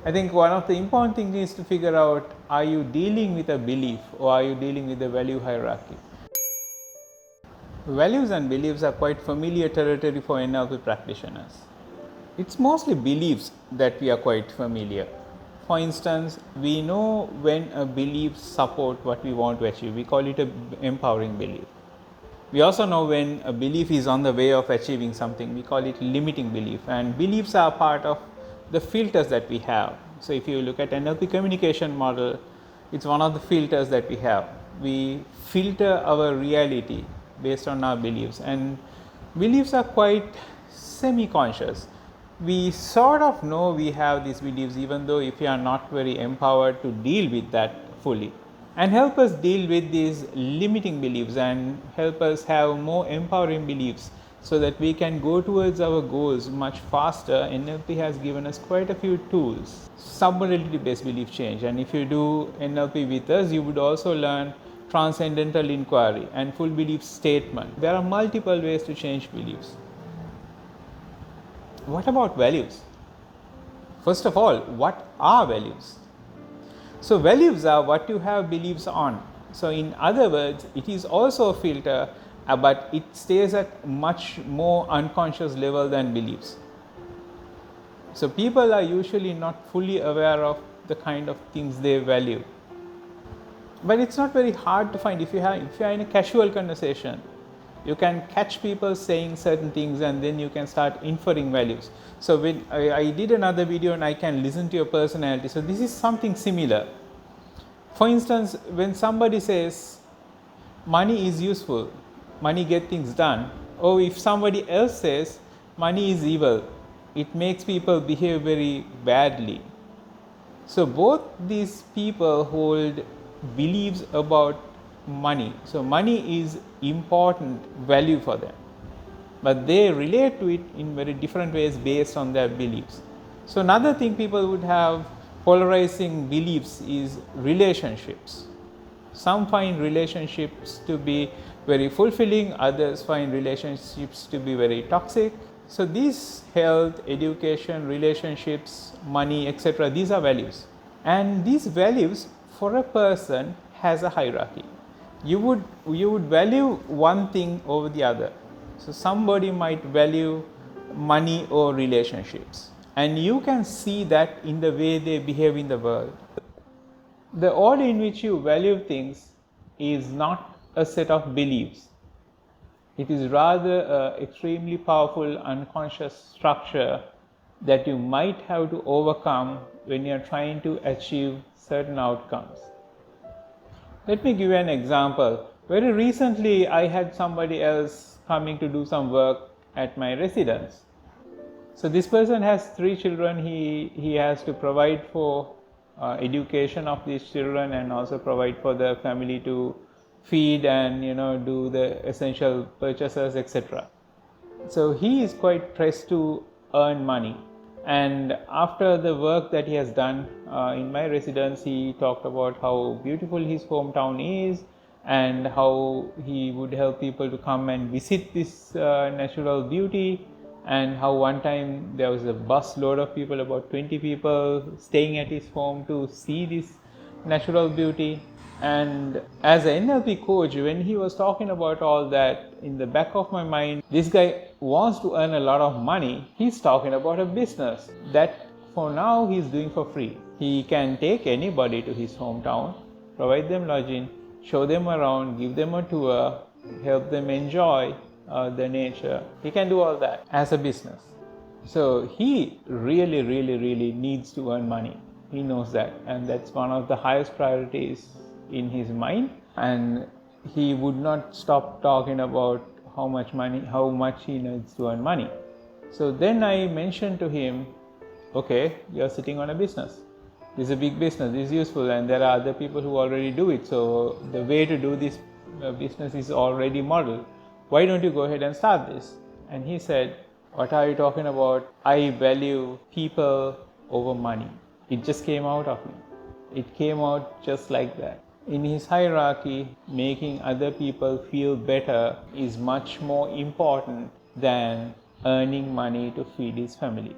I think one of the important things is to figure out, are you dealing with a belief or are you dealing with a value hierarchy? Values and beliefs are quite familiar territory for NLP practitioners. It's mostly beliefs that we are quite familiar. For instance, we know when a belief supports what we want to achieve. We call it an empowering belief. We also know when a belief is on the way of achieving something. We call it limiting belief. And beliefs are part of the filters that we have. So if you look at NLP communication model, it's one of the filters that we have. We filter our reality based on our beliefs, and beliefs are quite semi-conscious. We sort of know we have these beliefs, even though if we are not very empowered to deal with that fully, and help us deal with these limiting beliefs and help us have more empowering beliefs so that we can go towards our goals much faster. NLP has given us quite a few tools. Submodality based belief change, and if you do NLP with us, you would also learn transcendental inquiry and full belief statement. There are multiple ways to change beliefs. What about values? First of all, what are values? So values are what you have beliefs on. So in other words, it is also a filter, but it stays at much more unconscious level than beliefs. So people are usually not fully aware of the kind of things they value. But it's not very hard to find. If you are in a casual conversation, you can catch people saying certain things and then you can start inferring values. So when I did another video and I can listen to your personality. So this is something similar. For instance, when somebody says money is useful, money gets things done, or if somebody else says money is evil, it makes people behave very badly. So both these people hold beliefs about money. So money is important value for them, but they relate to it in very different ways based on their beliefs. So another thing people would have polarizing beliefs is relationships. Some find relationships to be very fulfilling, others find relationships to be very toxic. So these health, education, relationships, money, etc., these are values. And these values for a person has a hierarchy. You would value one thing over the other. So somebody might value money or relationships, and you can see that in the way they behave in the world. The order in which you value things is not a set of beliefs. It is rather an extremely powerful unconscious structure that you might have to overcome when you are trying to achieve certain outcomes. Let me give you an example. Very recently, I had somebody else coming to do some work at my residence. So this person has 3 children. He has to provide for education of these children and also provide for the family to feed and do the essential purchases, etc. So he is quite pressed to earn money. And after the work that he has done in my residence, he talked about how beautiful his hometown is and how he would help people to come and visit this natural beauty, and how one time there was a bus load of people, about 20 people, staying at his home to see this natural beauty. And as an NLP coach, when he was talking about all that, in the back of my mind, this guy wants to earn a lot of money. He's talking about a business that for now he's doing for free. He can take anybody to his hometown, provide them lodging, show them around, give them a tour, help them enjoy the nature. He can do all that as a business. So he really needs to earn money. He knows that, and that's one of the highest priorities in his mind, and he would not stop talking about how much he needs to earn money. So then I mentioned to him, okay, you're sitting on a business. This is a big business, this is useful, and there are other people who already do it. So the way to do this business is already modeled. Why don't you go ahead and start this? And he said, what are you talking about? I value people over money. It just came out of me. It came out just like that. In his hierarchy, making other people feel better is much more important than earning money to feed his family.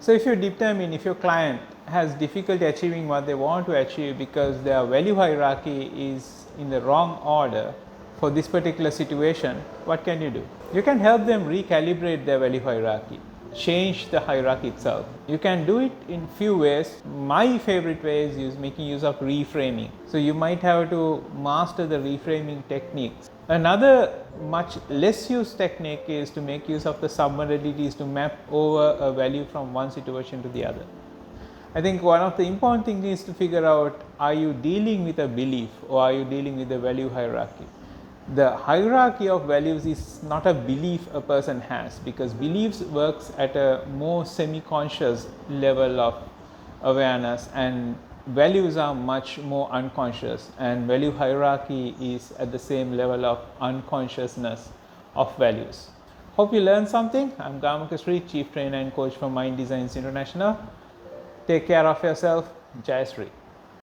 So if you determine if your client has difficulty achieving what they want to achieve because their value hierarchy is in the wrong order for this particular situation, what can you do? You can help them recalibrate their value hierarchy, change the hierarchy itself. You can do it in few ways. My favorite way is making use of reframing. So you might have to master the reframing techniques. Another much less used technique is to make use of the submodalities to map over a value from one situation to the other. I think one of the important things is to figure out, are you dealing with a belief or are you dealing with a value hierarchy? The hierarchy of values is not a belief a person has, because beliefs works at a more semi-conscious level of awareness, and values are much more unconscious, and value hierarchy is at the same level of unconsciousness of values. Hope you learned something. I'm GamakaShri, Chief Trainer and Coach for Mind Designs International. Take care of yourself. Jai Shri.